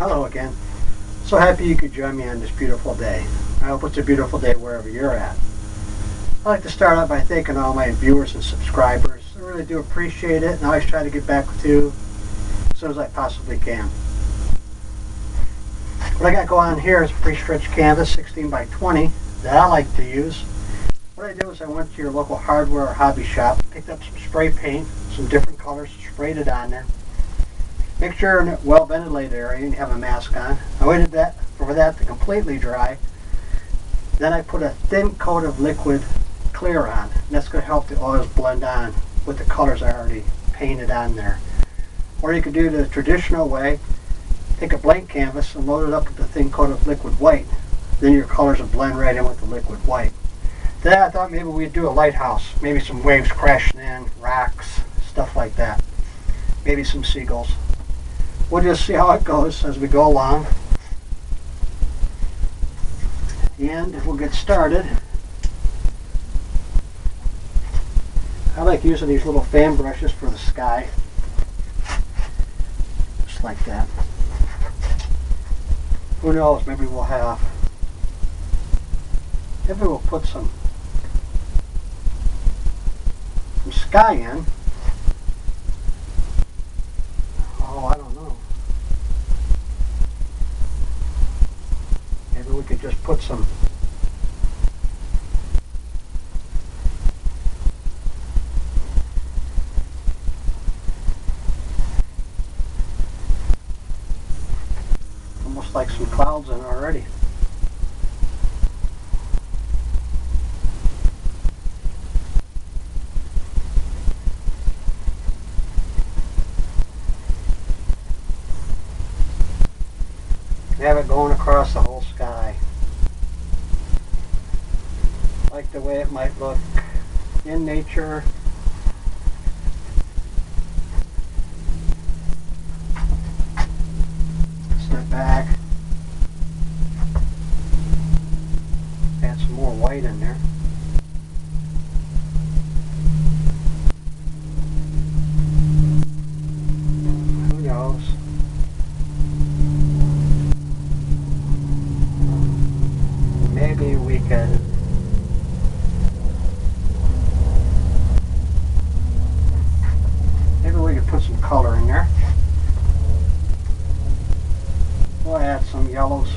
Hello again. So happy you could join me on this beautiful day. I hope it's a beautiful day wherever you're at. I'd like to start out by thanking all my viewers and subscribers. I really do appreciate it, and I always try to get back with you as soon as I possibly can. What I got going on here is a pre-stretched canvas, 16 by 20, that I like to use. What I did was I went to your local hardware or hobby shop, picked up some spray paint, some different colors, sprayed it on there. Make sure you're in a well-ventilated area and you have a mask on. I waited for that to completely dry. Then I put a thin coat of liquid clear on. And that's going to help the oils blend on with the colors I already painted on there. Or you could do the traditional way, take a blank canvas and load it up with a thin coat of liquid white. Then your colors will blend right in with the liquid white. Then I thought maybe we'd do a lighthouse. Maybe some waves crashing in, rocks, stuff like that. Maybe some seagulls. We'll just see how it goes as we go along. And we'll get started. I like using these little fan brushes for the sky. Just like that. Who knows, maybe we'll put some sky in. Oh, I don't know. Maybe we could just put some almost like some clouds in already. Have it going across the whole sky. Like the way it might look in nature. Step back. Add some more white in there. Who knows? Maybe we could put some color in there. We'll add some yellows.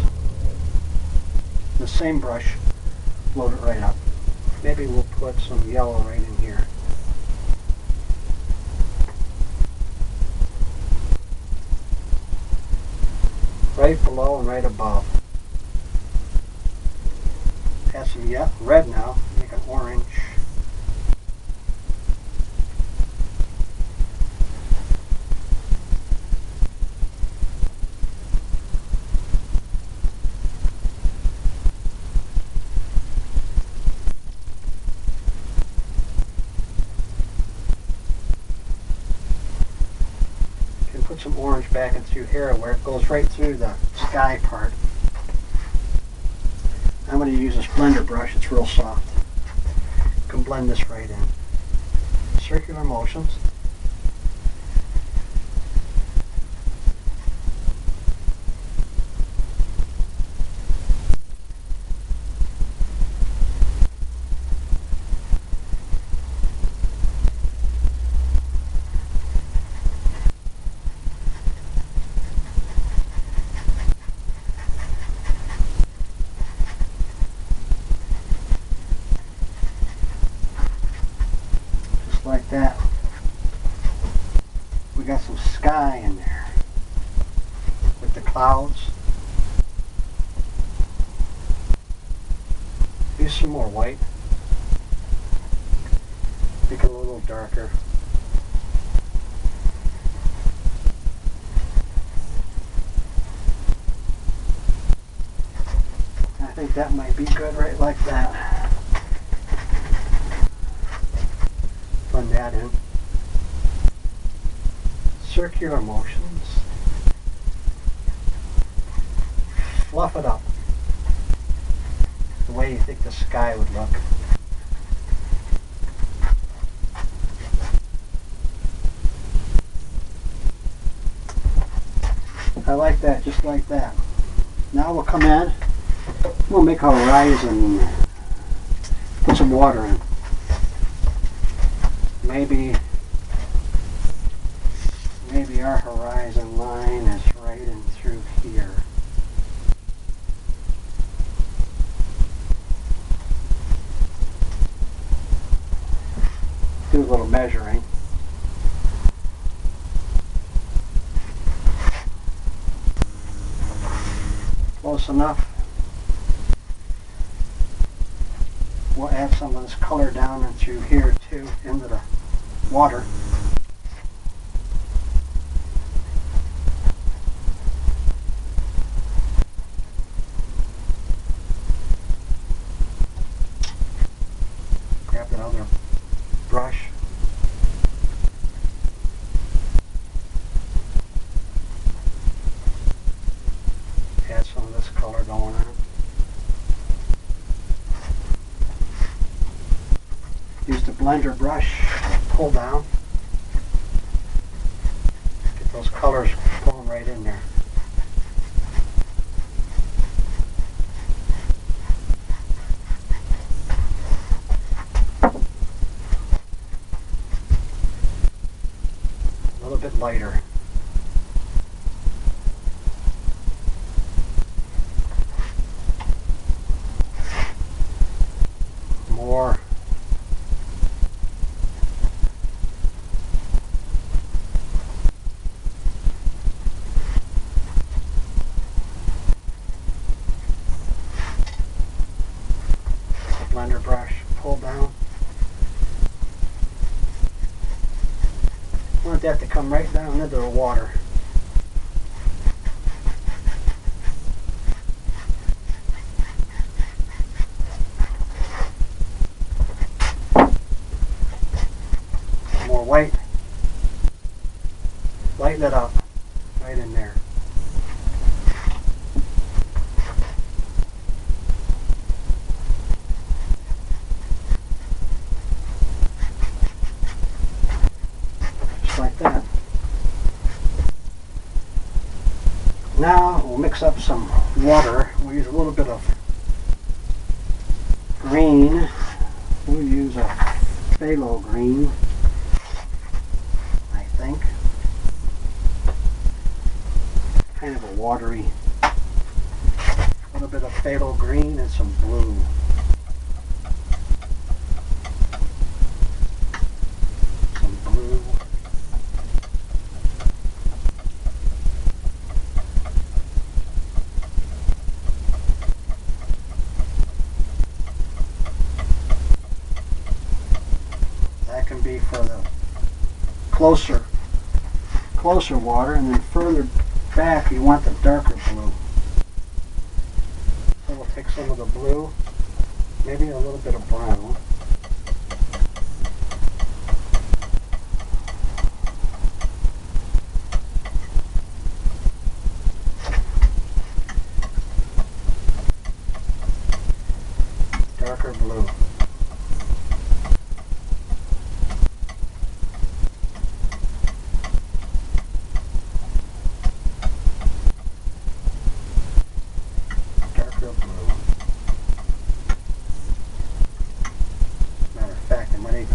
The same brush, load it right up. Maybe we'll put some yellow right in here. Right below and right above. Add some red now, make it orange. Can put some orange back into here where it goes right through the sky part. I'm going to use this blender brush, it's real soft. You can blend this right in. Circular motions. Like that. We got some sky in there with the clouds. Use some more white. Make it a little darker. I think that might be good right like that. Blend that in. Circular motions. Fluff it up the way you think the sky would look. I like that, just like that. Now we'll come in, we'll make a horizon, put some water in. Maybe our horizon line is right in through here. Do a little measuring. Close enough. We'll add some of this color down into here too, into the water. Grab that other brush. Add some of this color going on. Use the blender brush, pull down. Get those colors going right in there. A little bit lighter. More. Blender brush, pull down. I want that to come right down into the water. More white. Lighten it up right in there. Like that. Now we'll mix up some water. We'll use a little bit of green. We'll use a phthalo green, I think. Kind of a watery. A little bit of phthalo green and some blue. Some blue. Can be for the closer water, and then further back you want the darker blue. So we'll take some of the blue, maybe a little bit of brown. Darker blue.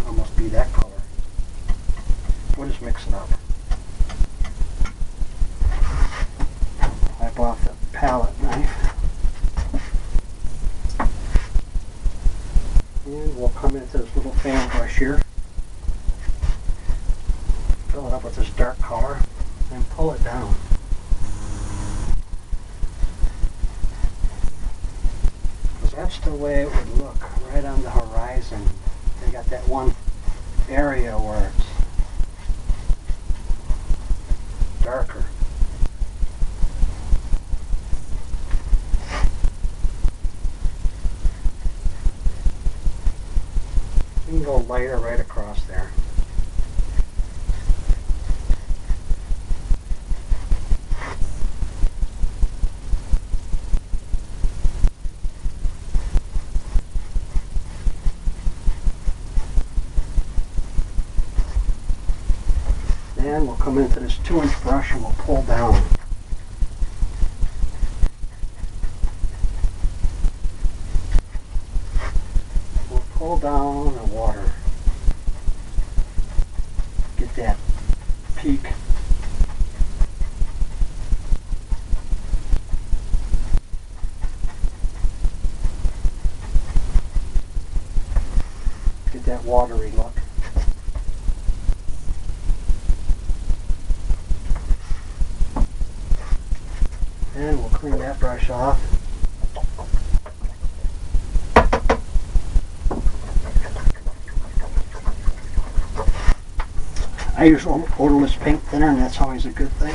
Almost be that color. We'll just mix it up. Wipe off the palette knife. And we'll come into this little fan brush here. Fill it up with this dark color and pull it down. Because that's the way it would look right on the horizon. They got that one area where it's darker. You can go lighter right across there. And we'll come into this 2-inch brush and we'll pull down. Pull down the water. Get that peak. Get that watery look. And we'll clean that brush off. I use odorless paint thinner, and that's always a good thing.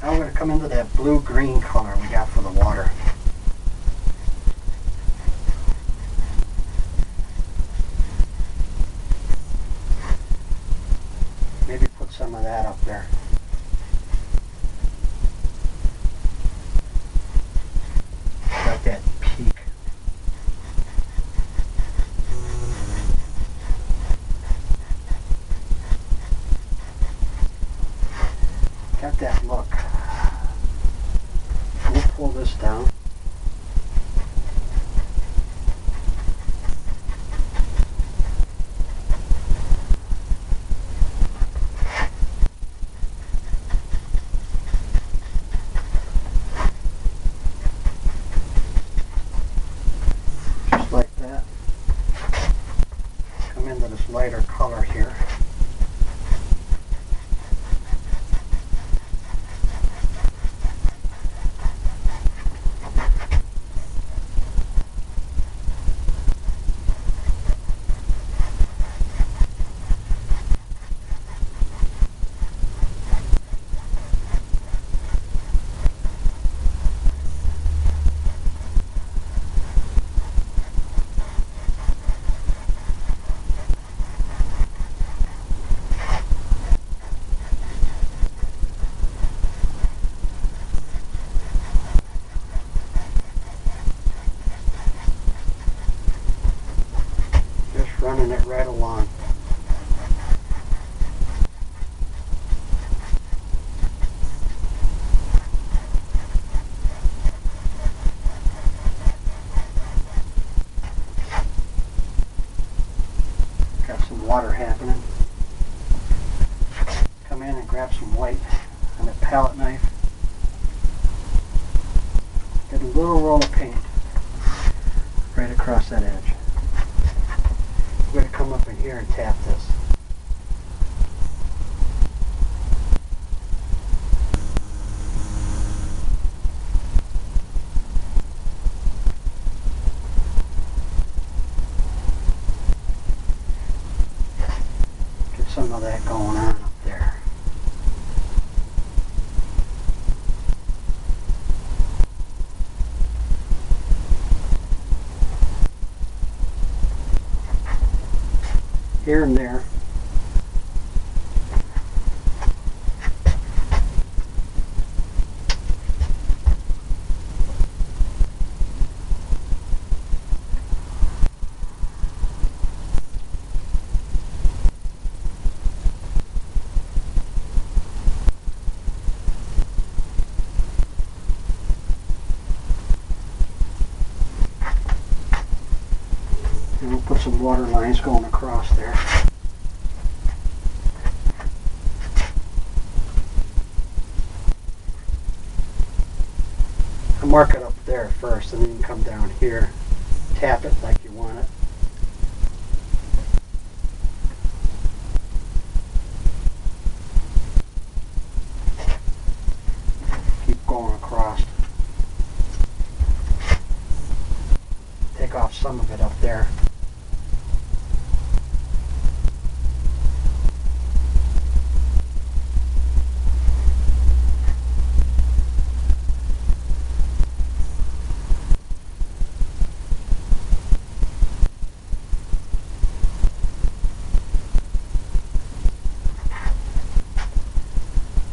Now we're going to come into that blue-green color we got for the water. Maybe put some of that up there. Got that peak. Got that look. We'll pull this down. Just like that. Come into this lighter color here. Running it right along. Got some water happening. Come in and grab some white on a palette knife. Get a little roll of paint right across that edge. We're going to come up in here and tap this. Get some of that going on up there. Here and there. And we'll put some water lines going across there. I'll mark it up there first, and then you can come down here, tap it like you want it. Keep going across. Take off some of it up there.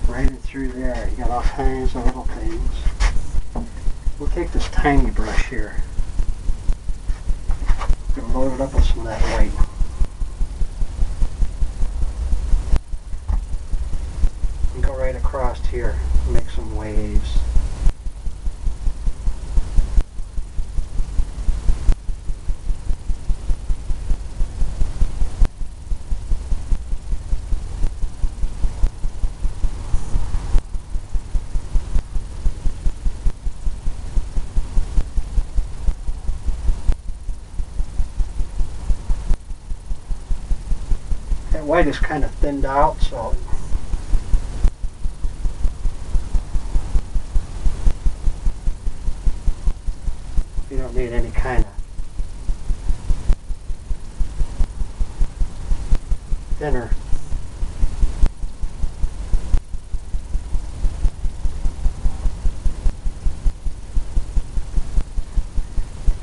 Right in through there, you got all kinds of little things. We'll take this tiny brush here. We're going to load it up with some of that white. And go right across here, make some waves. That white is kind of thinned out, so you don't need any kind of thinner.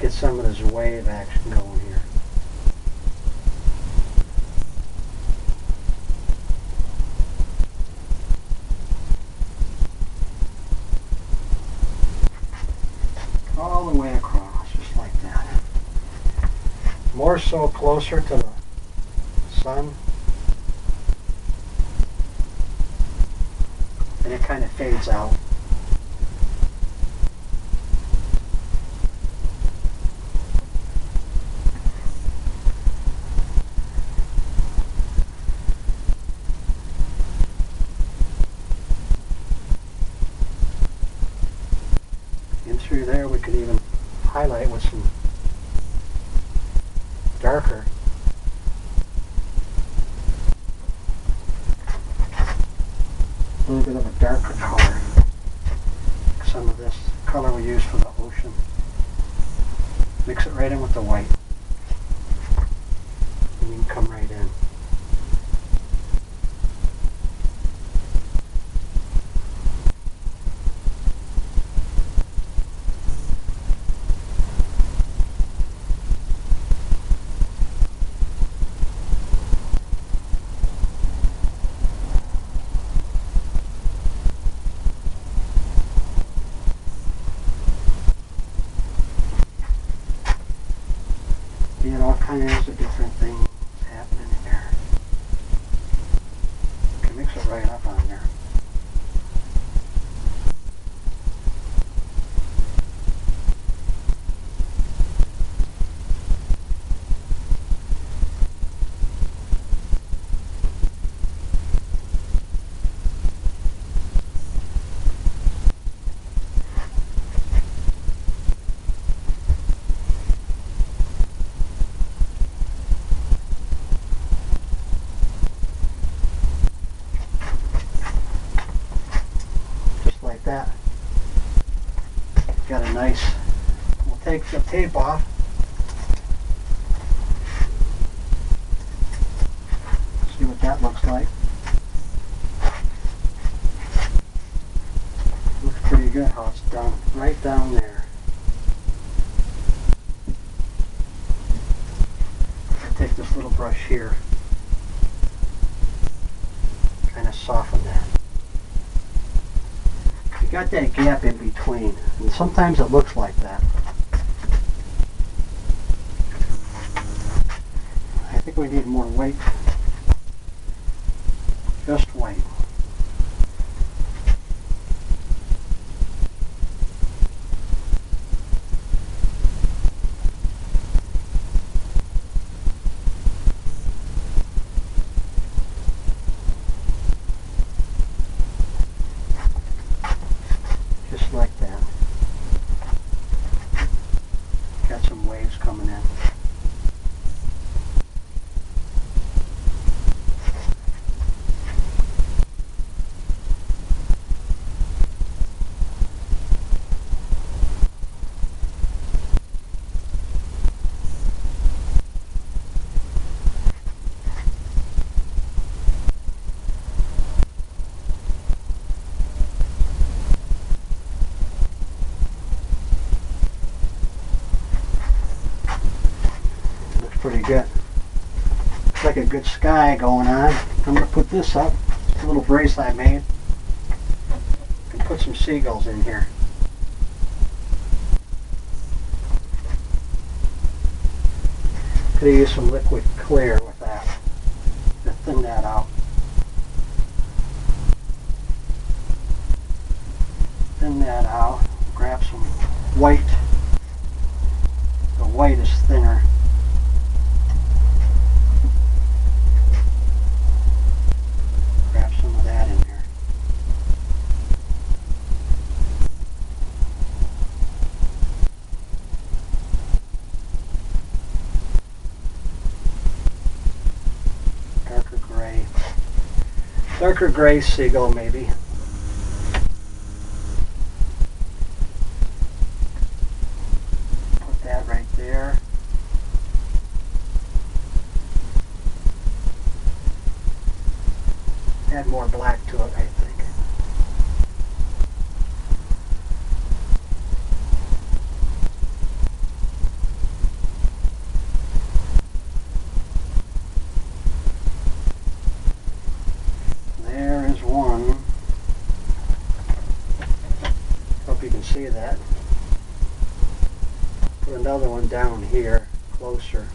Get some of this wave action going here. All the way across, just like that. More so closer to the sun, and it kind of fades out. And through there we could even highlight with some darker. A little bit of a darker color. Some of this color we use for the ocean. Mix it right in with the white. And you can come right in. You get all kinds of different things happening here. You can mix it right up on there. Like that. Got a nice, we'll take the tape off. See what that looks like. Looks pretty good how it's done, right down there. I'll take this little brush here, kind of soften that. Got that gap in between, and sometimes it looks like that. I think we need more white. Just white. Like that. Got some waves coming in. Pretty good. Looks like a good sky going on. I'm going to put this up. It's a little bracelet I made. And put some seagulls in here. Could have used some liquid clear with that to thin that out. Thin that out. Grab some white. The white is thinner. Darker gray. Darker gray seagull maybe. Put that right there. Add more black to it, I think. There is one. Hope you can see that. Put another one down here, closer.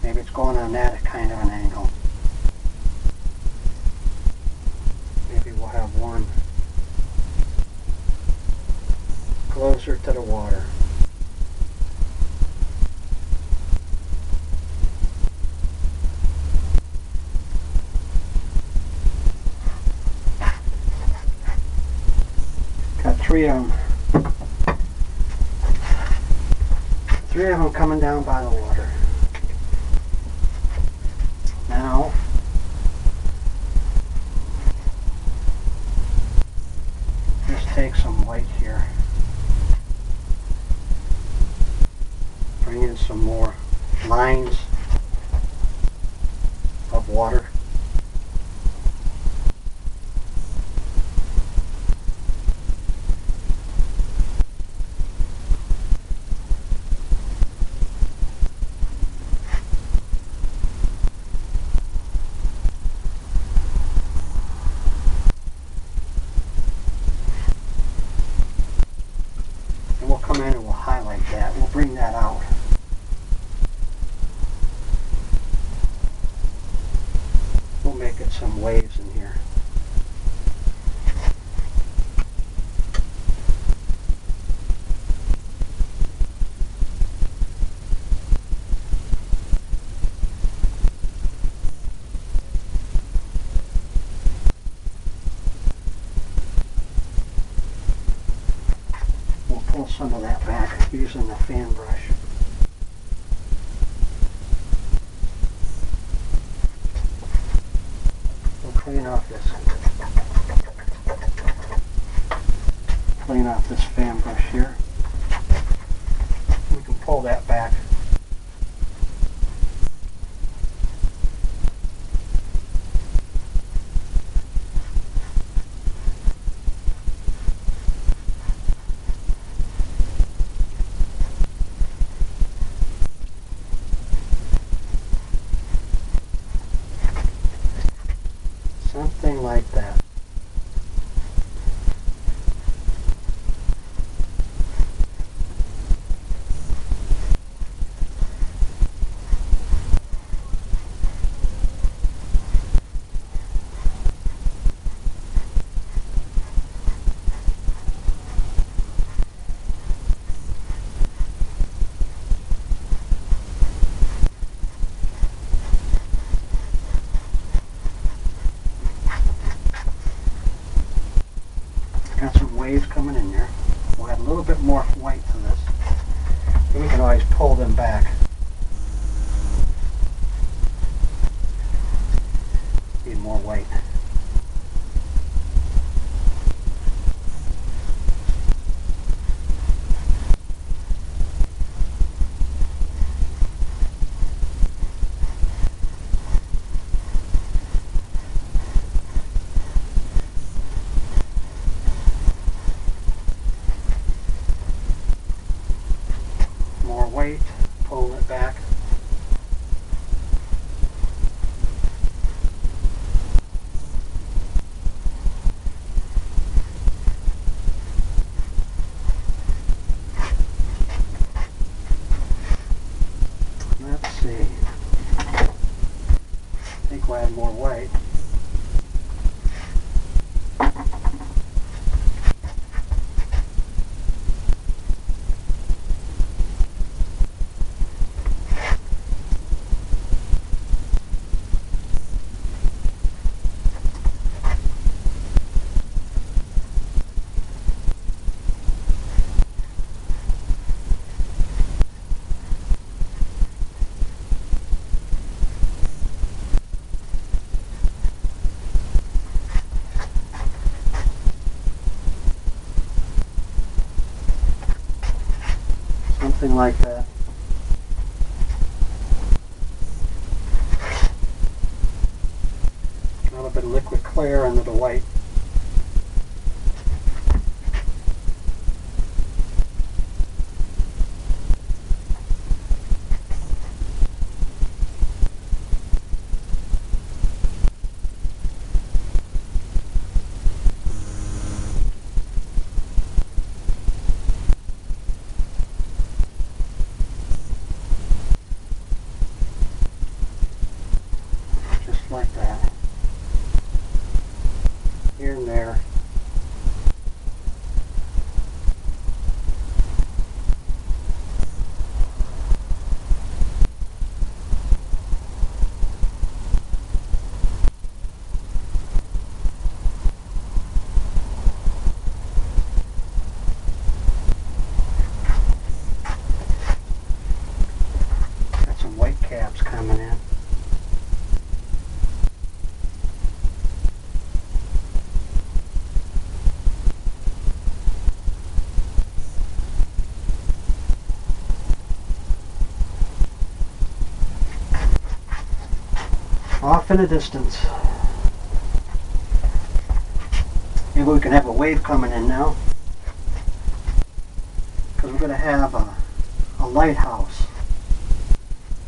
Maybe it's going on that kind of an angle. Maybe we'll have one closer to the water. Got three of them. Three of them coming down by the water. Now, just take some white here. Bring in some more lines of water. We'll come in and we'll highlight that. We'll bring that out. We'll make it some waves in here. Pull some of that back using the fan brush. We'll clean off this fan brush here. We can pull that back. Something like that. Got some waves coming in there. We'll add a little bit more white to this. And we can always pull them back. Need more white. Weight, pull it back. Let's see. I think we'll add more white. something like that. A little bit of liquid clear into the white. Just like that. Here and there. Got some white caps coming in. Off in the distance. Maybe we can have a wave coming in now, because we're going to have a lighthouse.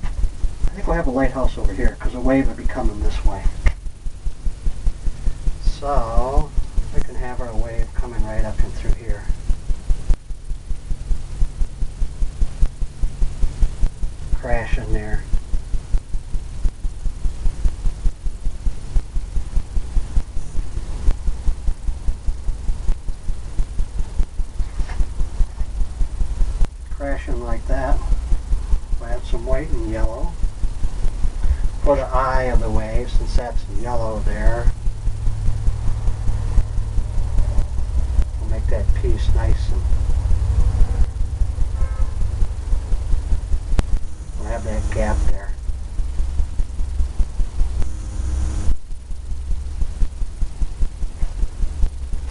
I think we'll have a lighthouse over here because the wave will be coming this way. So we can have our wave coming right up and through here. Crash in there. Crashing like that. We'll add some white and yellow for the eye of the wave, since that's yellow there. We'll make that piece nice, and we'll have that gap there.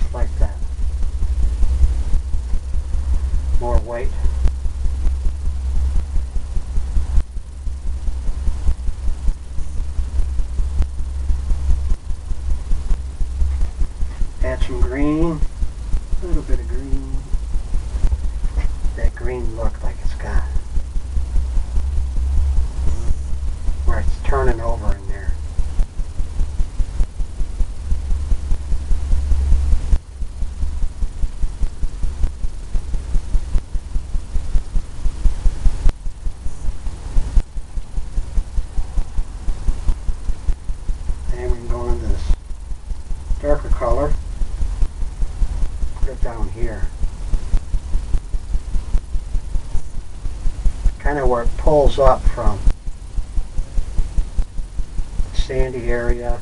Just like that. More white. Add some green, a little bit of green. That green look like it's got where it's turning over in there. And we can go into this darker color. Put it down here. Kind of where it pulls up from the sandy area.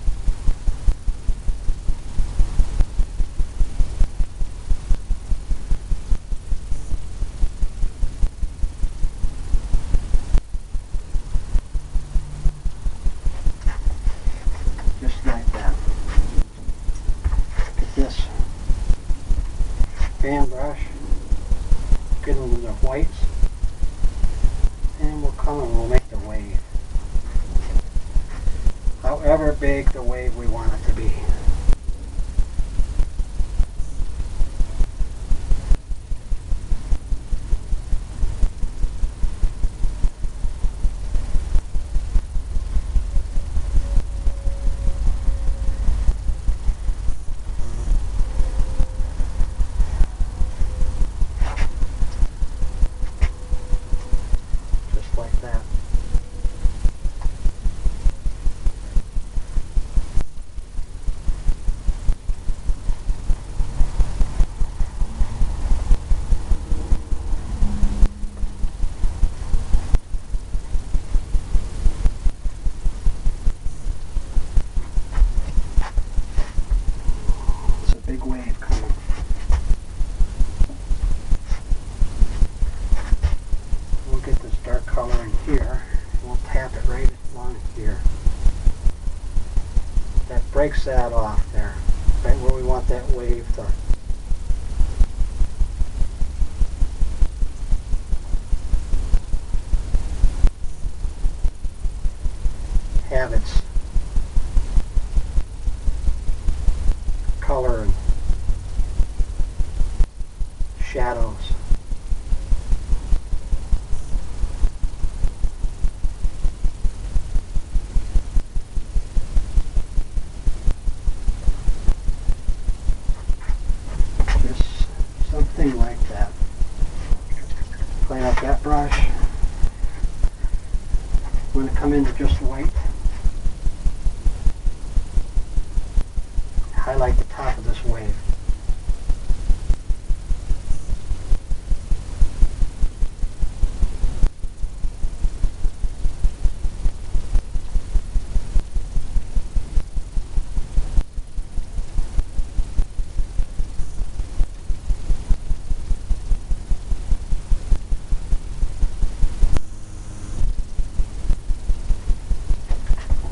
Just like that. Get this fan brush, get into the whites, and we'll come and we'll make the wave. However big the wave we want it to be. Just like that. It's a big wave coming. We'll get this dark color in here. We'll tap it right along here. That breaks that off there. Right where we want that wave to. have its color and shadows. Just something like that. Clean up that brush. I'm going to come into just white. Highlight the top of this wave.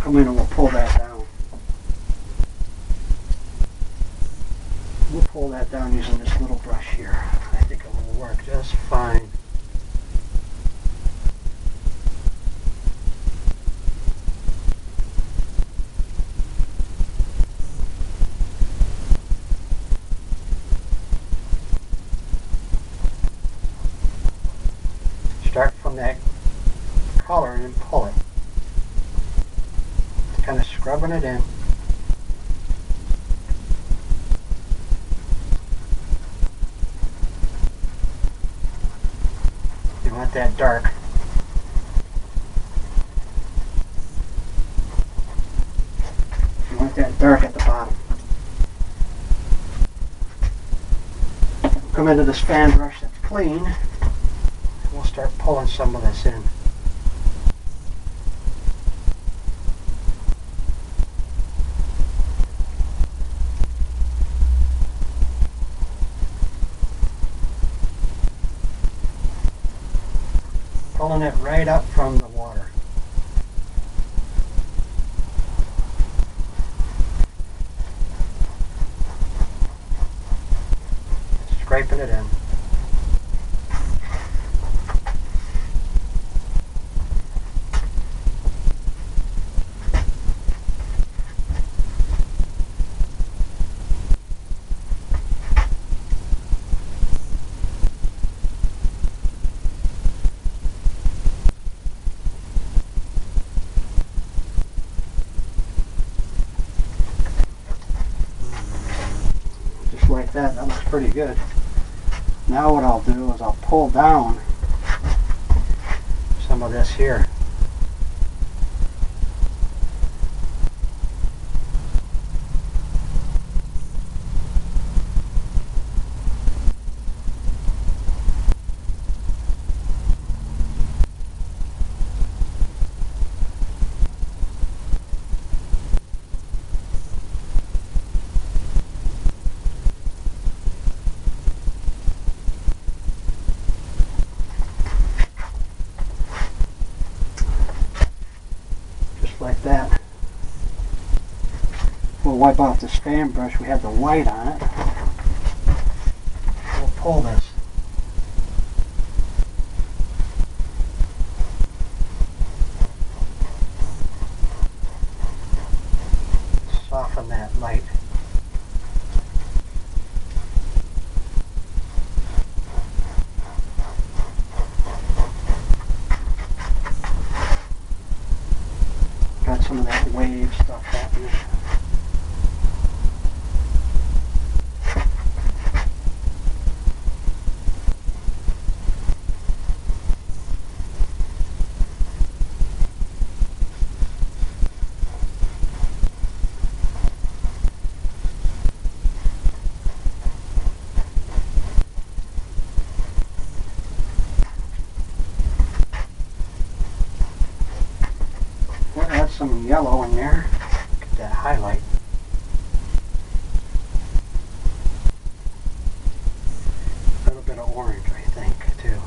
Come in and we'll pull that down. We'll pull that down using this little brush here. I think it will work just fine. Start from that color and then pull it. Kind of scrubbing it in. You want that dark. You want that dark at the bottom. Come into this fan brush that's clean. And we'll start pulling some of this in. Pulling it right up from the water. Scraping it in. Like that looks pretty good. Now what I'll do is I'll pull down some of this here. Like that. We'll wipe off this fan brush. We have the white on it. We'll pull this. Soften that light. Got some of that wave stuff happening. Some yellow in there. Get that highlight. A little bit of orange, I think, too.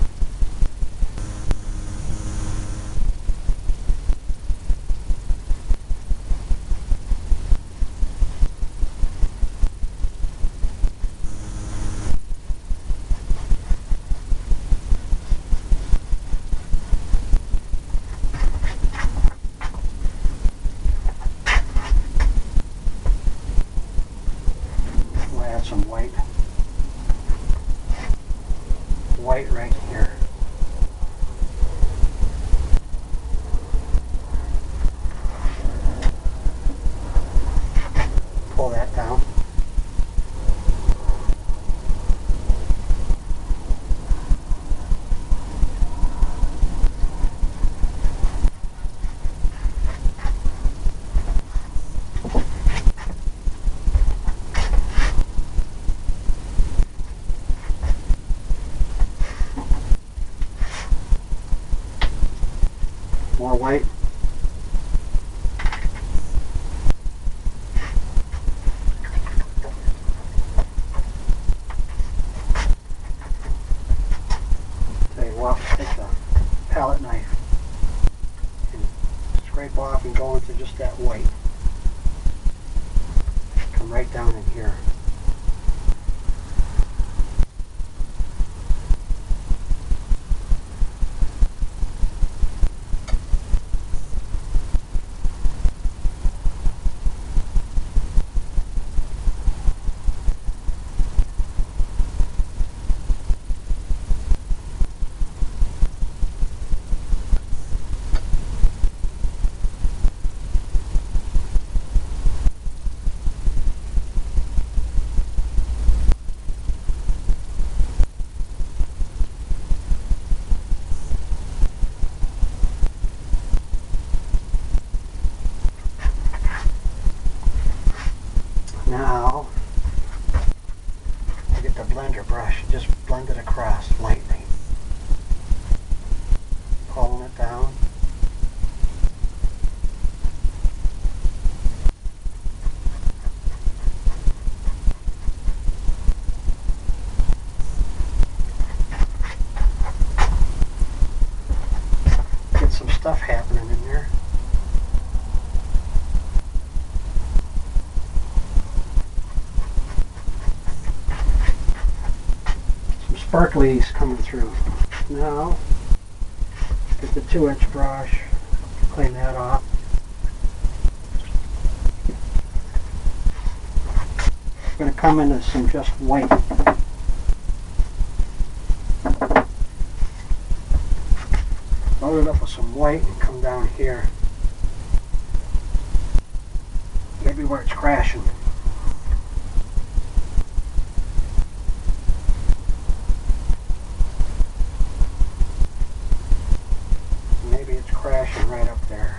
more white. Tell you what, take the palette knife and scrape off and go into just that white. Come right down in here. Now, you get the blender brush, just blend it across lightly. Pulling it down. Get some stuff happening in there. Sparklies coming through. Now, get the 2-inch brush, clean that off. I'm going to come into some just white. Load it up with some white and come down here. Maybe where it's crashing. Crashing right up there.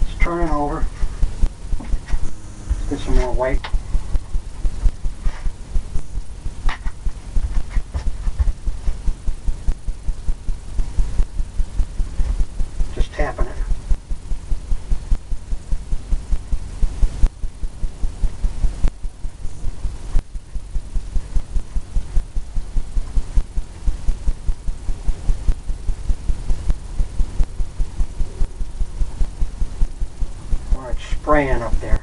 Let's turn it over. Let's get some more white. Tapping it. Or it's spraying up there.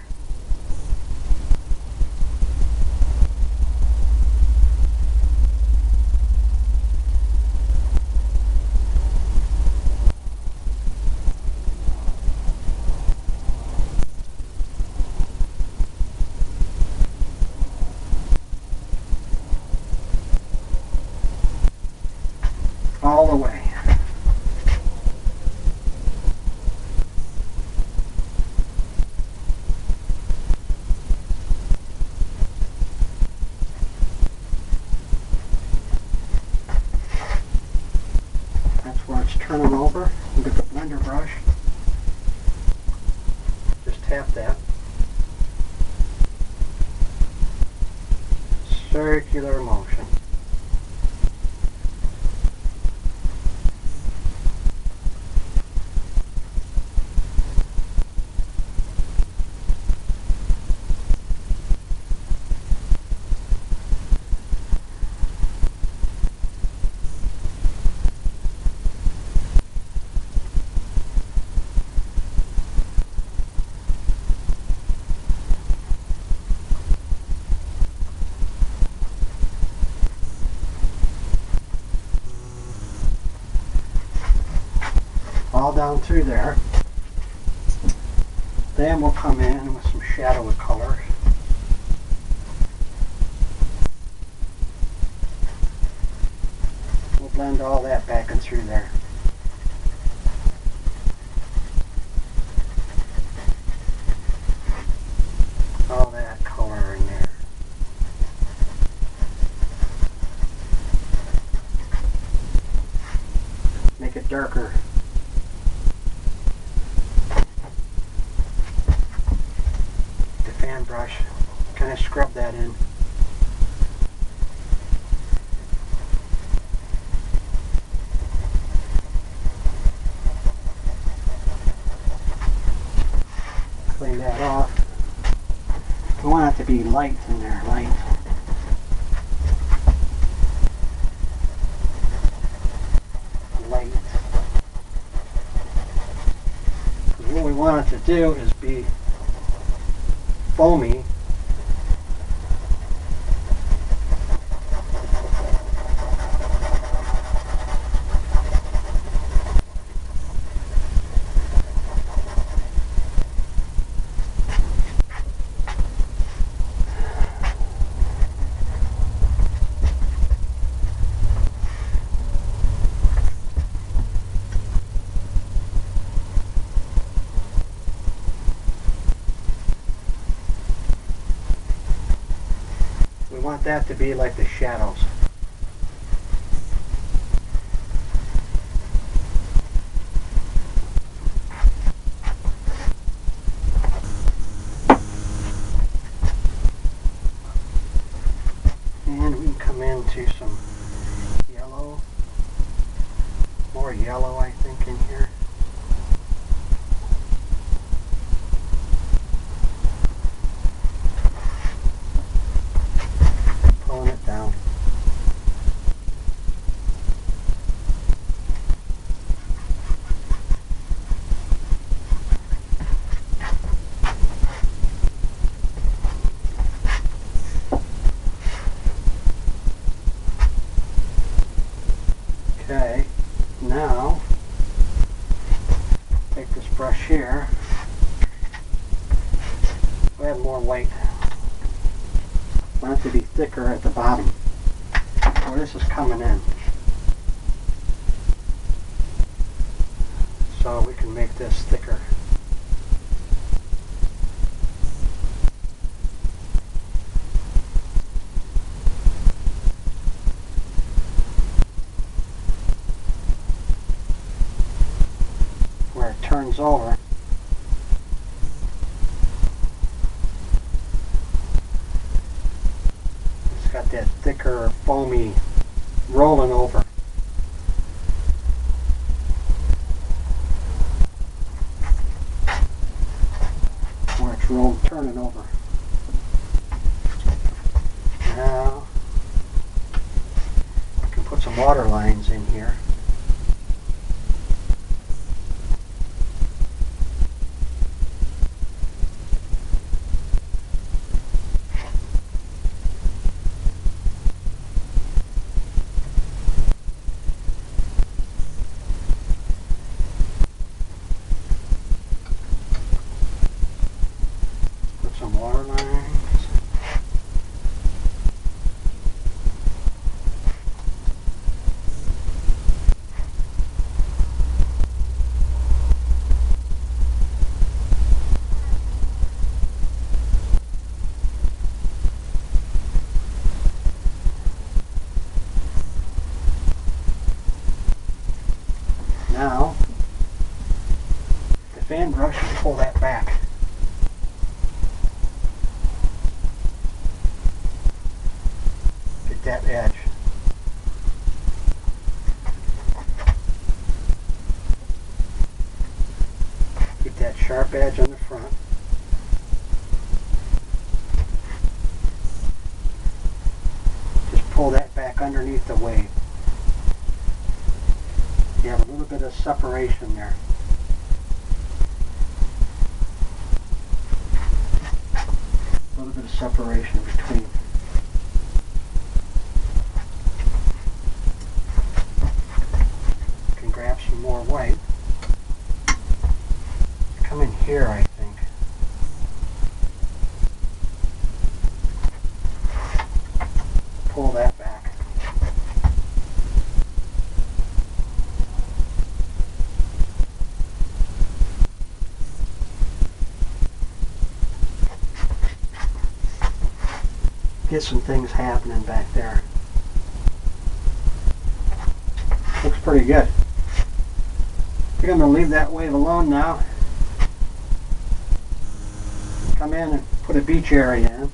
All the way. That's where it's turning over. You get the blender brush. Just tap that. Circular motion. All down through there. Then we'll come in with some shadowy colors. We'll blend all that back in through there. All that color in there. darker. The fan brush, kind of scrub that in. Clean that off. We want it to be light in there, light. Light. Because what we want it to do is be foamy. We want that to be like the shadows. And we can come into some yellow, more yellow I think in here. Pulling it down. Okay, now take this brush here, add more white. I want it to be thicker at the bottom where this is coming in. So we can make this thicker. Where it turns over. It's got that thicker, foamy rolling over. Where it's turning over. Now, I can put some water lines in here. Some water lines. Now, the fan brush, and pull that back. That edge. Keep that sharp edge on the front. Just pull that back underneath the wave. You have a little bit of separation there. A little bit of separation between. Grab some more white. Come in here, I think. Pull that back. Get some things happening back there. Looks pretty good. think I'm going to leave that wave alone now. Come in and put a beach area in.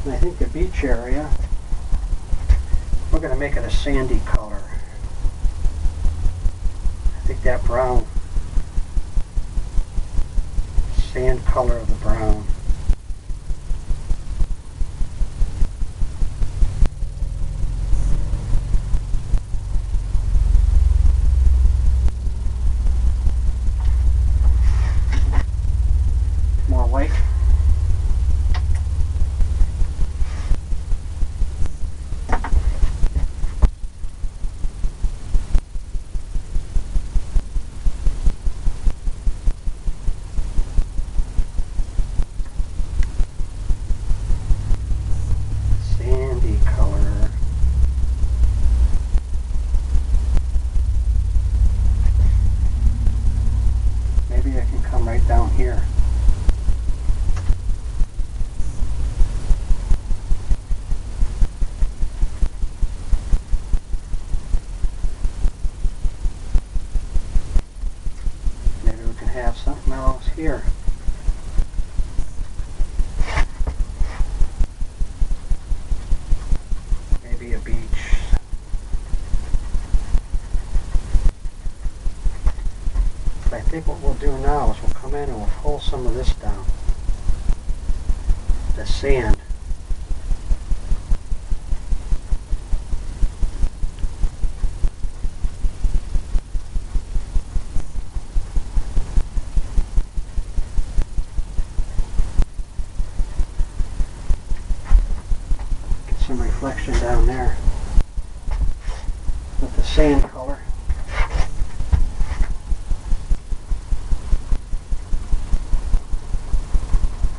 And I think the beach area, we're going to make it a sandy color. I think that brown, sand color of the brown. More white. Sandy color. Maybe I can come right down here. Have something else here. Maybe a beach. But I think what we'll do now is we'll come in and we'll pull some of this down. The sand. Some reflection down there with the sand color.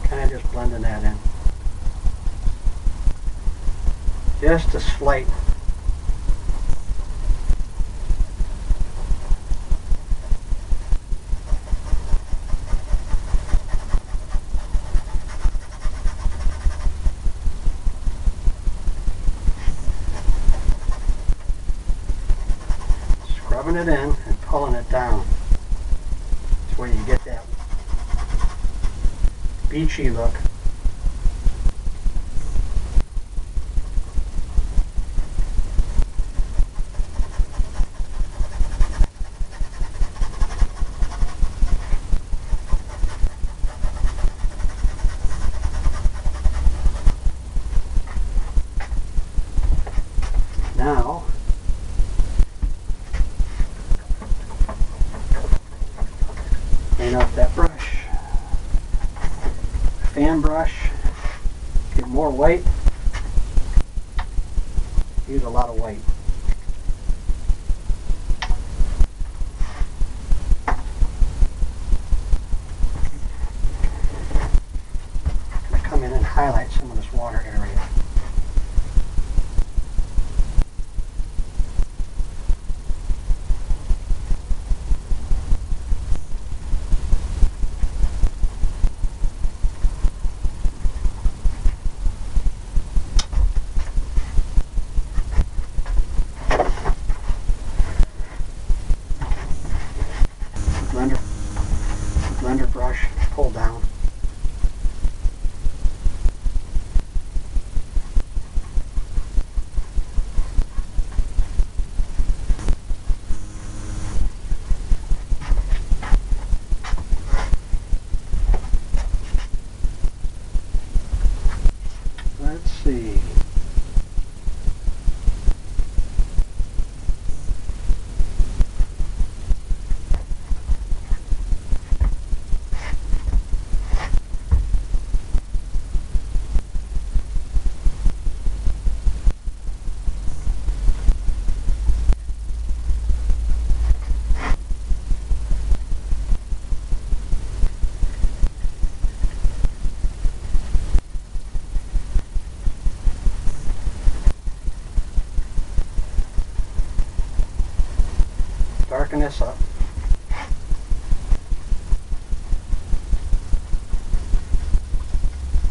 Kind of just blending that in. Just a slight. Rubbing it in and pulling it down. That's where you get that beachy look. Now clean off that brush. Fan brush. Get more white. Use a lot of white. I'm going to come in and highlight some of this water area. Blender brush, pull down. Let's see. Darken this up.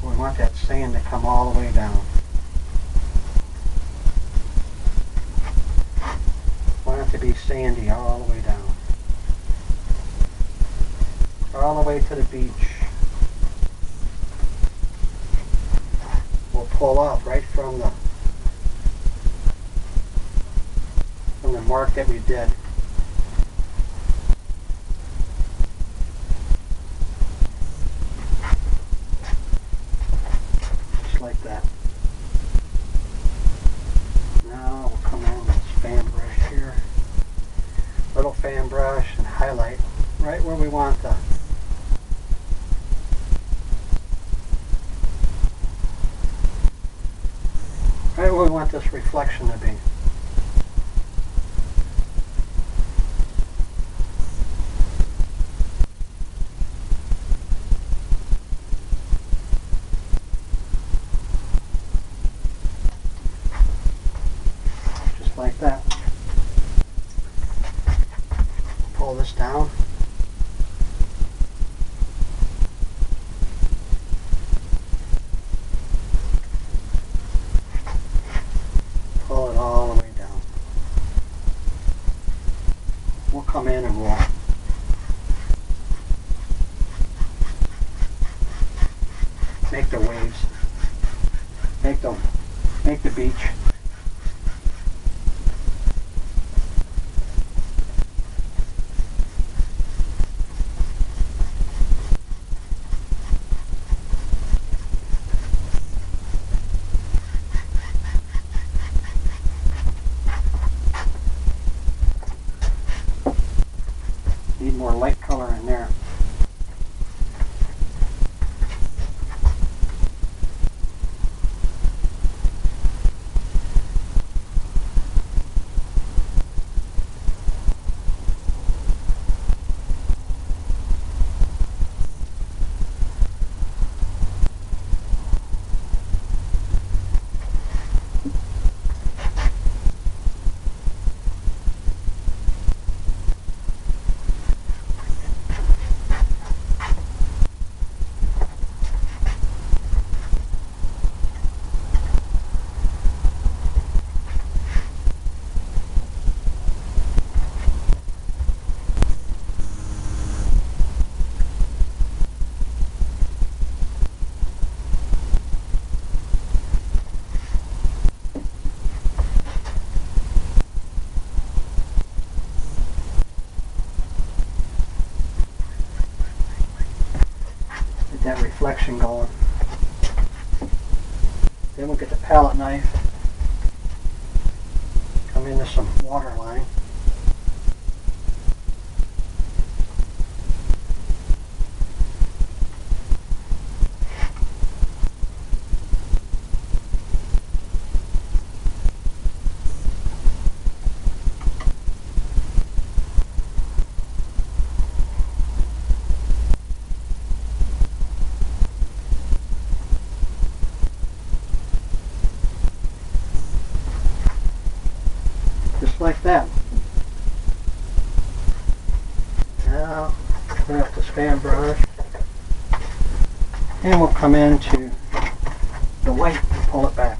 We want that sand to come all the way down. We want it to be sandy all the way down. All the way to the beach. We'll pull off right from the mark that we did. Just like that. Now we'll come in with this fan brush here. Little fan brush and highlight right where we want the right where we want this reflection to be. Just like that. Pull this down. Pull it all the way down. We'll come in and we'll make the waves, make the beach. Need more light color in there. That reflection going. Then we'll get the palette knife, come into some water line. Just like that. Now, clear up this fan brush. And we'll come into the white and pull it back.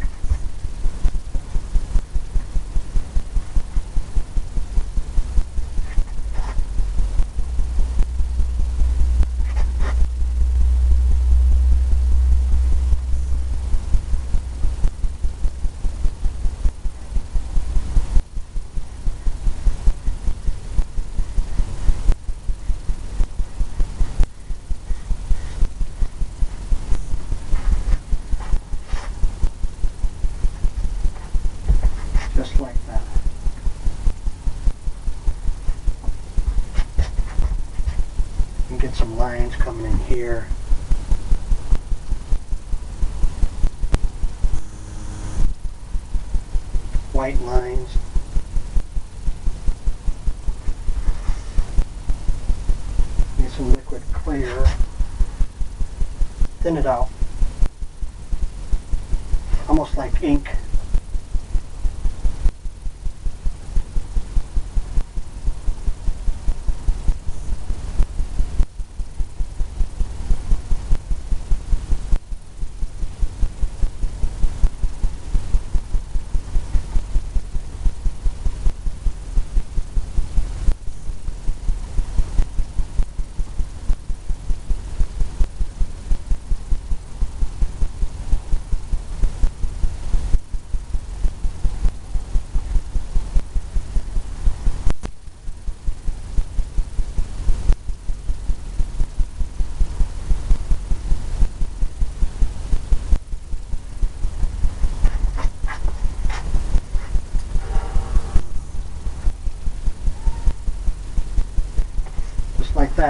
Just like that. And get some lines coming in here. White lines. Need some liquid clear. Thin it out. Almost like ink.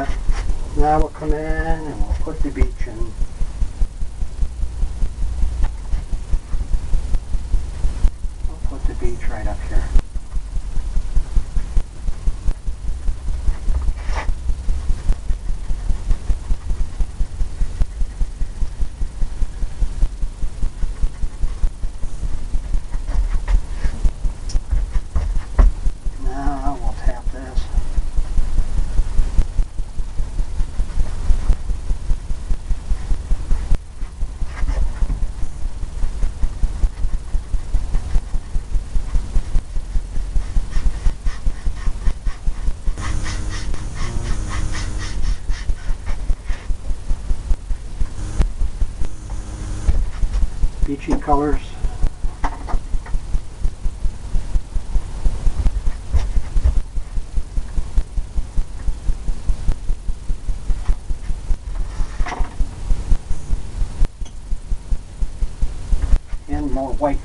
that. Now we'll come in and we'll put the beach in. We'll put the beach right up here. Now we'll tap this. Beachy colors. And more white.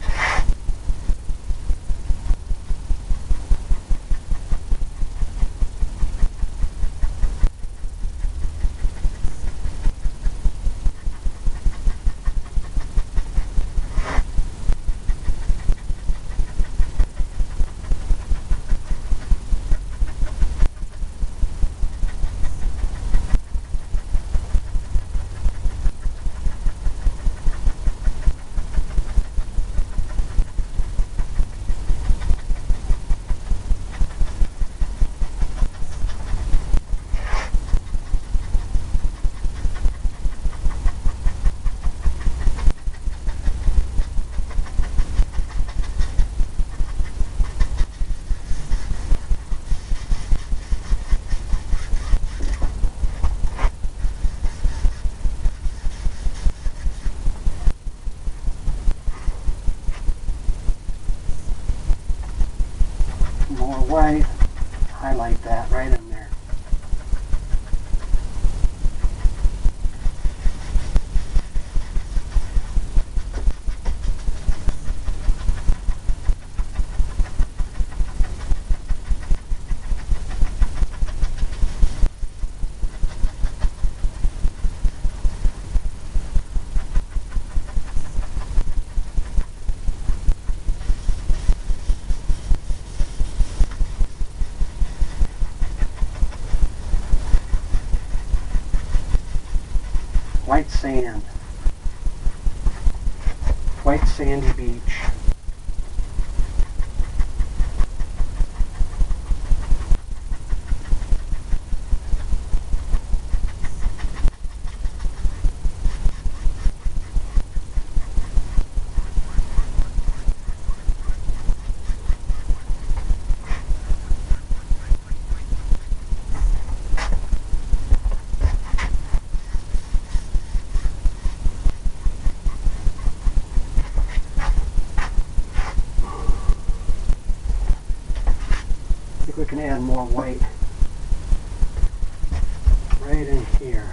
More white, highlight that right in there. White sand. White sandy beach. I think we can add more white right in here.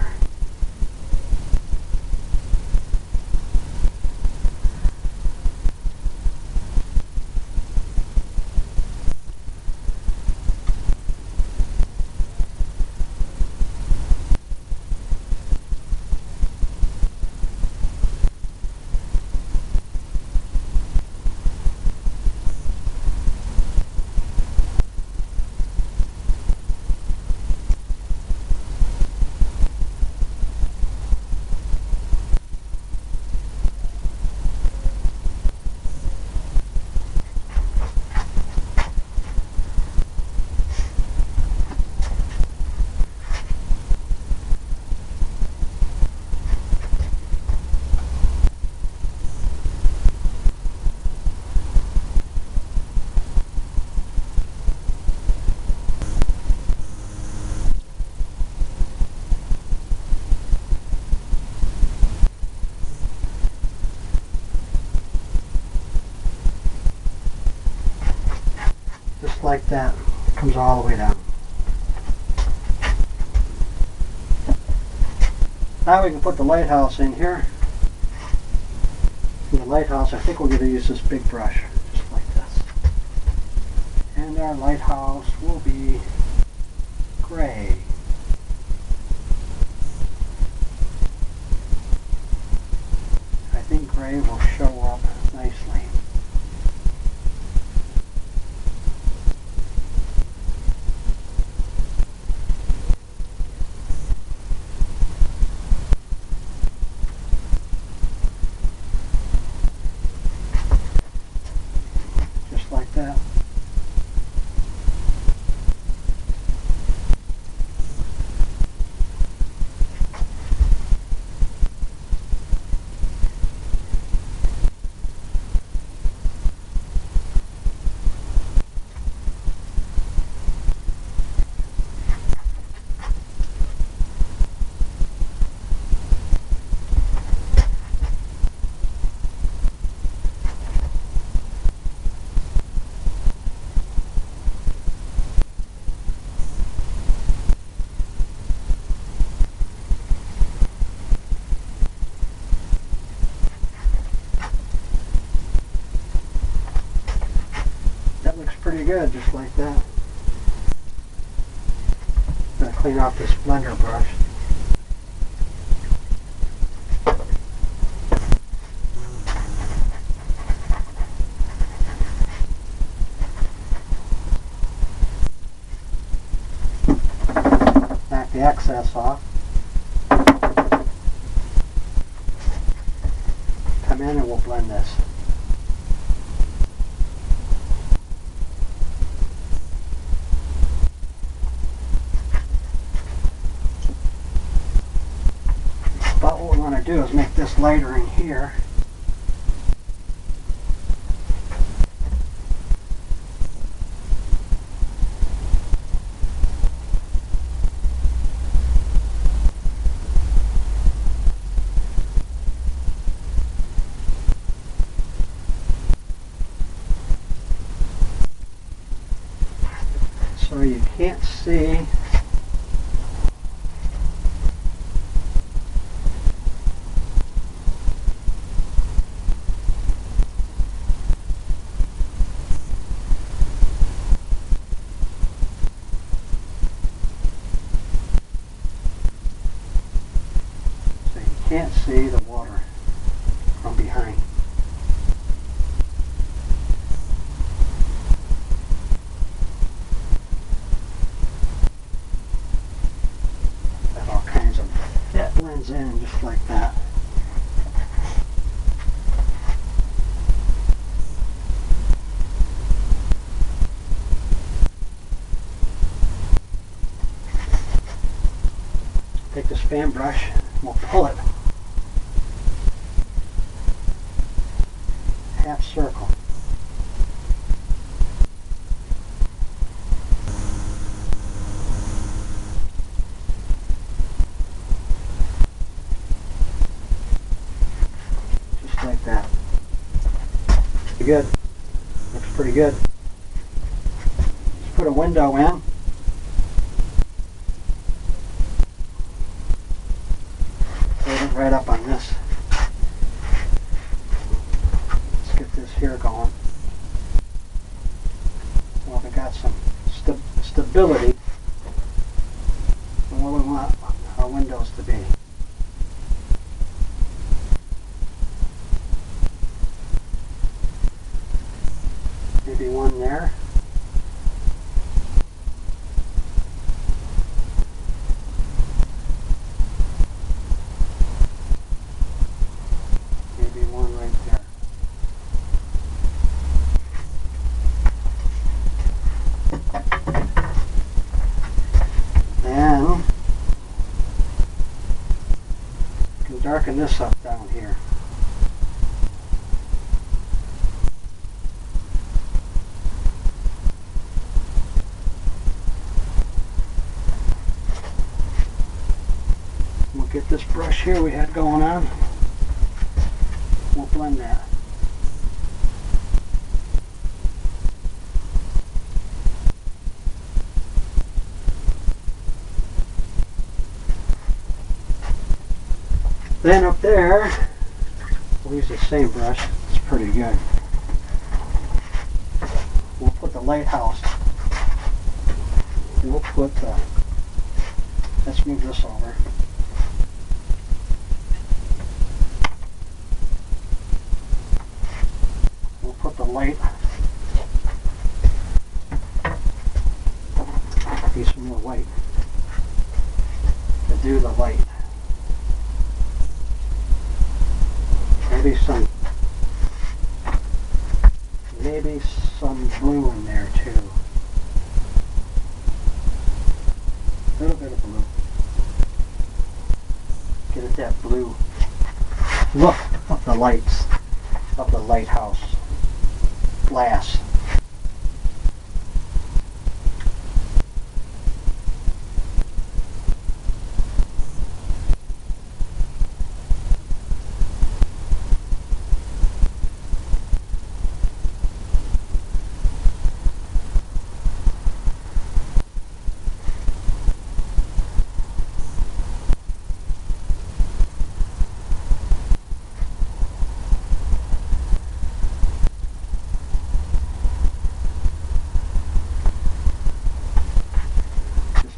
Just like that. Comes all the way down. Now we can put the lighthouse in here. In the lighthouse, I think we're going to use this big brush, just like this. And our lighthouse will be gray. spray will show up nicely. Just like that. That looks pretty good, just like that. I'm going to clean off this blender brush. Knock the excess off. Come in and we'll blend this. But what we want to do is make this lighter in here. So you can't see the water from behind. Got all kinds of, that blends in just like that. Take this fan brush and we'll pull it half circle. Just like that. Pretty good. Looks pretty good. Let's put a window in. Put it right up on this. Here going. Well, we got some stability and where we want our windows to be. Maybe one there. Maybe one right there. Then you can darken this up down here. We'll get this brush here we had going on. We'll blend that. Then up there, we'll use the same brush. It's pretty good. We'll put the Lighthouse. We'll put the, let's move this over. light. Need some more white to do the light. Maybe some blue in there too. A little bit of blue. Get at that blue look of the lights of the lighthouse glass.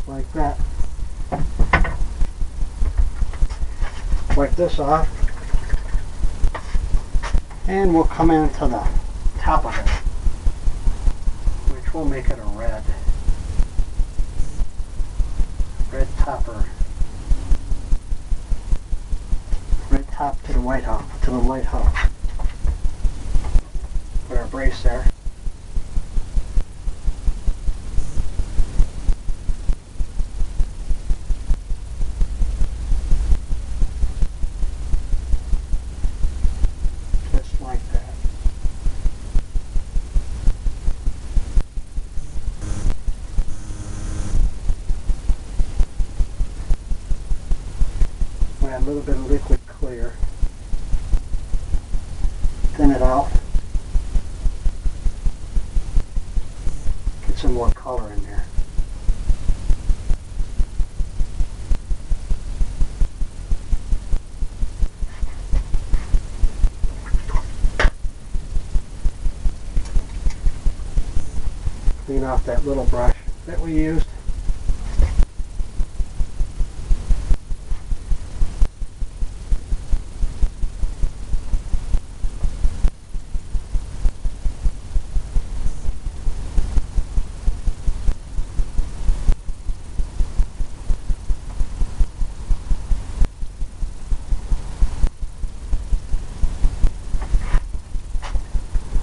Like that. Wipe this off, and we'll come into the top of it, which will make it a red topper, red top to the lighthouse, Put our brace there. Like that. Add a little bit of liquid clear. Thin it out. Get some more color in there. Clean off that little brush that we used.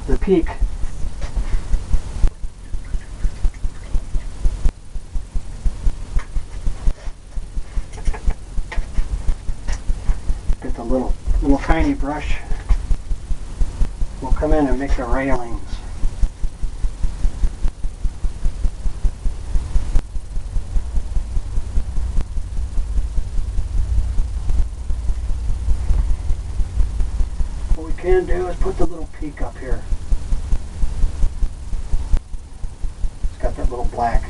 The peak. Get the little tiny brush. We'll come in and make the railings. What we can do is put the little peak up here. It's got that little black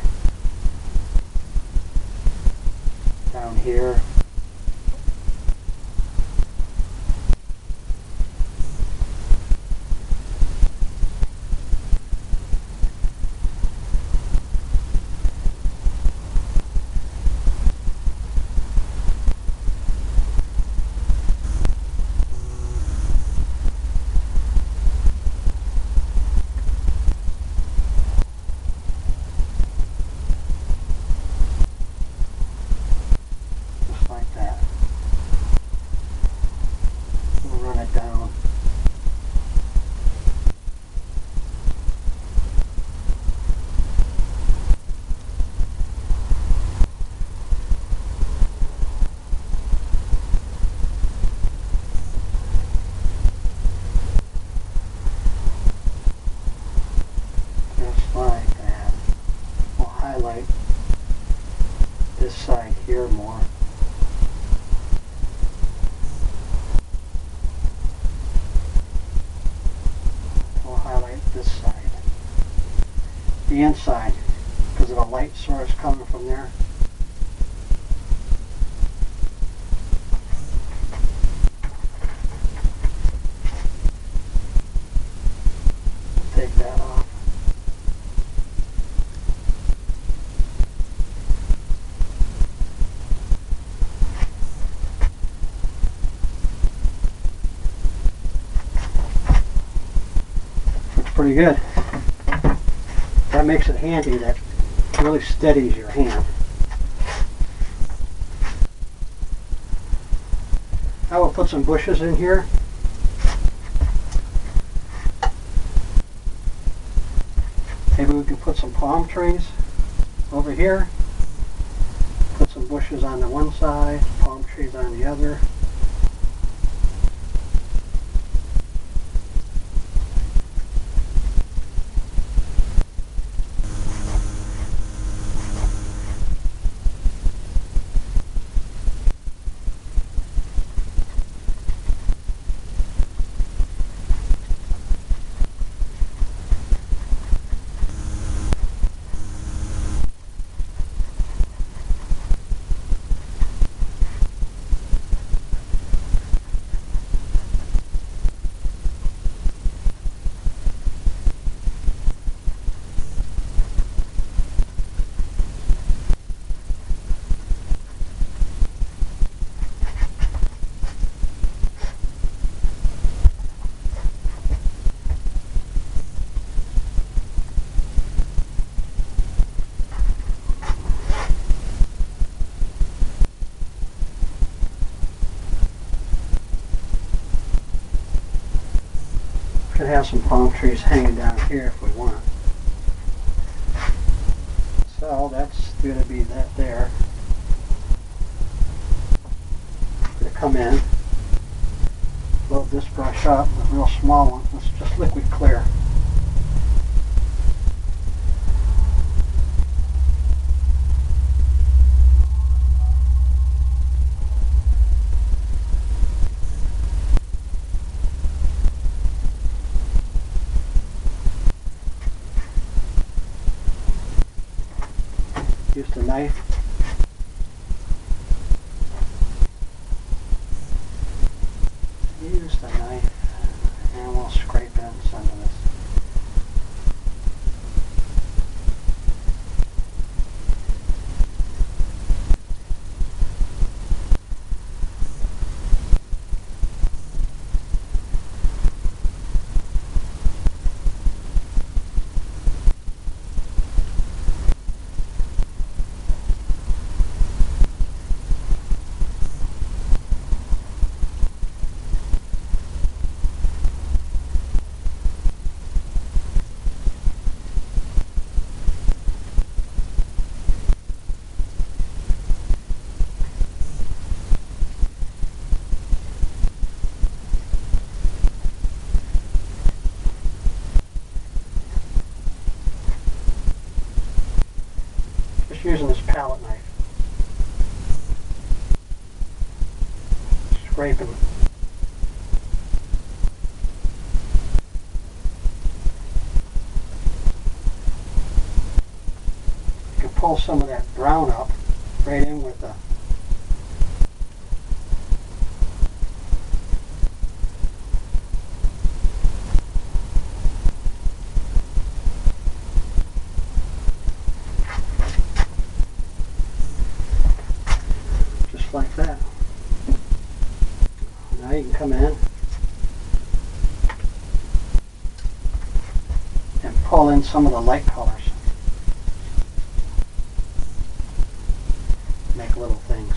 down here. This side here more. We'll highlight this side. The inside, because of the light source coming from there. Take that off. pretty good. That makes it handy. That really steadies your hand. I will put some bushes in here. Maybe we can put some palm trees over here. Put some bushes on the one side, palm trees on the other. Could have some palm trees hanging down here if we want. So that's going to be that there. Going to come in, load this brush up, a real small one. It's just liquid clear. Use the knife. Use the knife and we'll scrape in some of this. Just using this palette knife. Scraping. You can pull some of that brown up right in with the like that. Now you can come in and pull in some of the light colors. Make little things.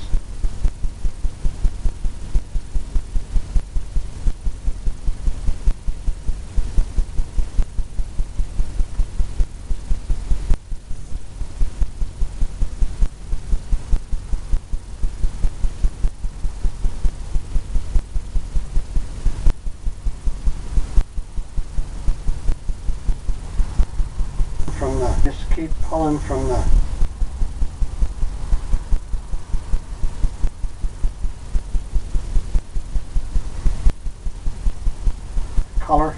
Just keep pulling from the color.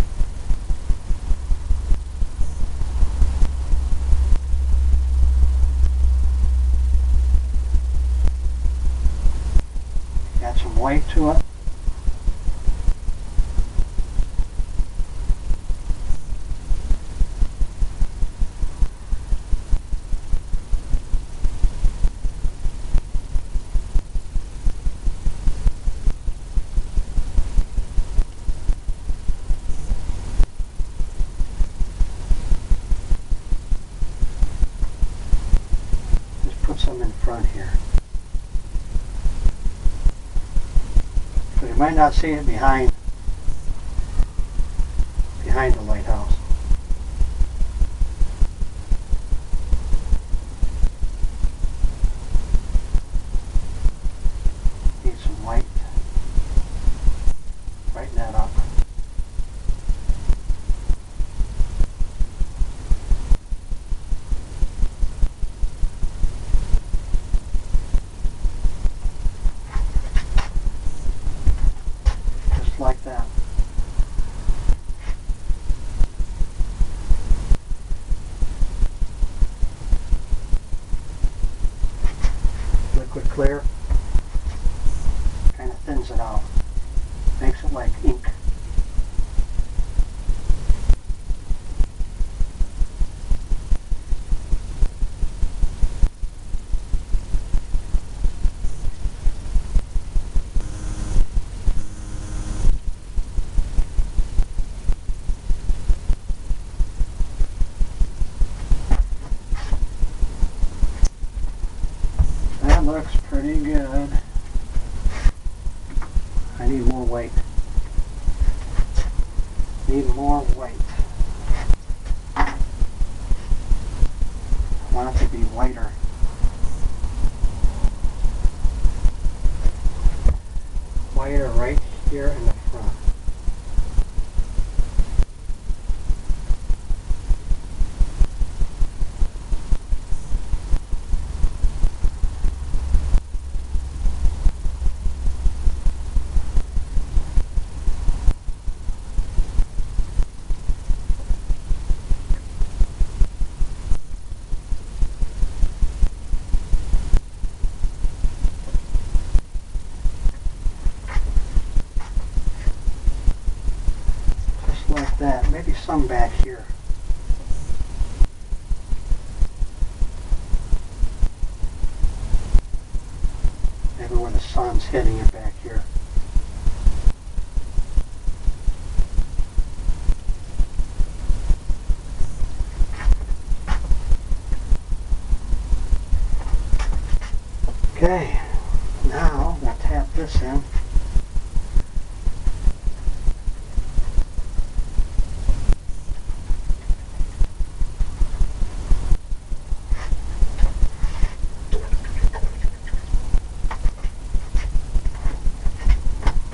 Add some white to it. front here. So you might not see it behind the lighthouse. Need some white. Brighten that up. Just like that. Liquid clear. Kind of thins it out. Makes it like ink. That looks pretty good. I need more weight. Need more weight. I want it to be whiter. Whiter right here in the front. Like that, maybe some back here. Maybe where the sun's hitting it back here. Okay, now we'll tap this in.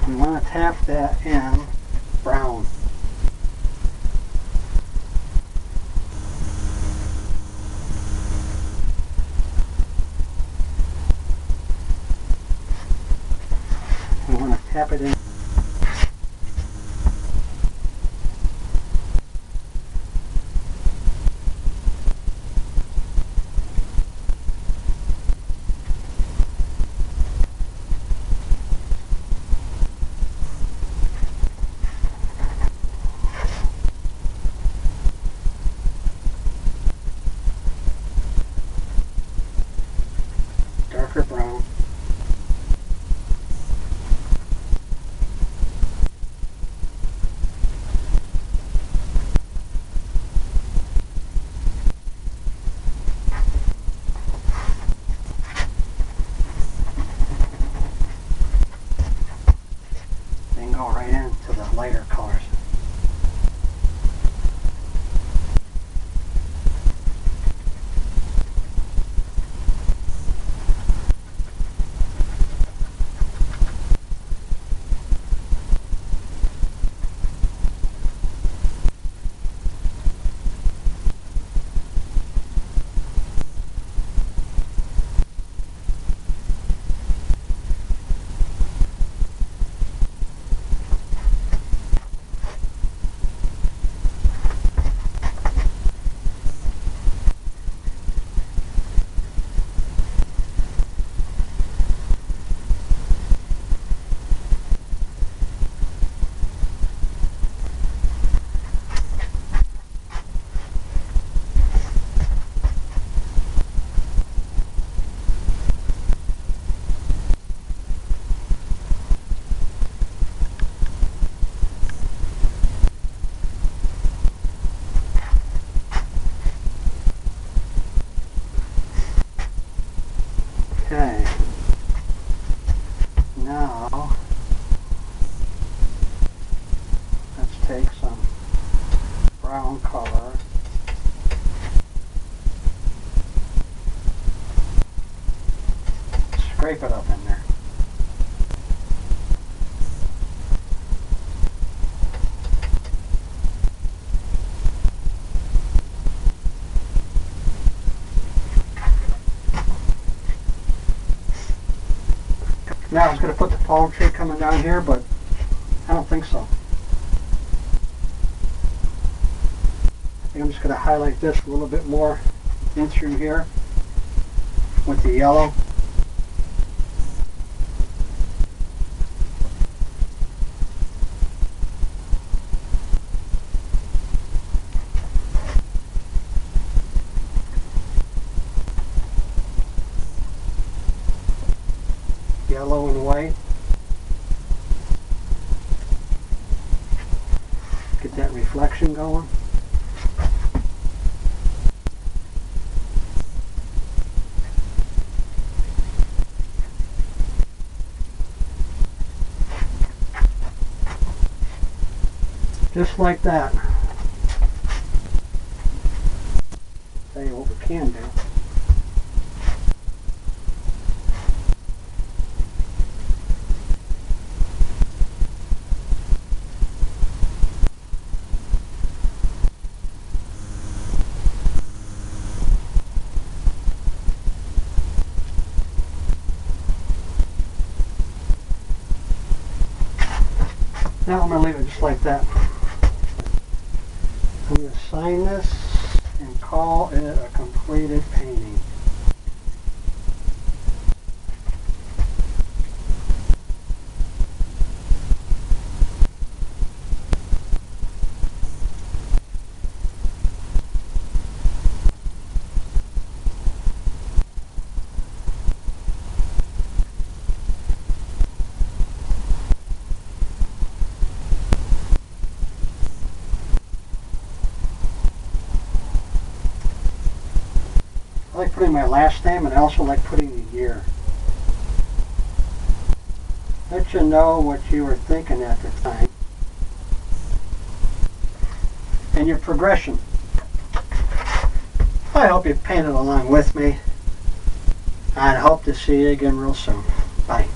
We want to tap that in brown. We want to tap it in. Darker brown. Then go right into the lighter colors. Now I was going to put the palm tree coming down here, but I don't think so. I think I'm just going to highlight this a little bit more in through here with the yellow. Yellow and white. Get that reflection going. Just like that. Tell you what we can do. Now I'm going to leave it just like that. I'm going to sign this and call it a completed painting. I like putting my last name, and I also like putting the year. Let you know what you were thinking at the time. And your progression. I hope you painted along with me. And I hope to see you again real soon. Bye.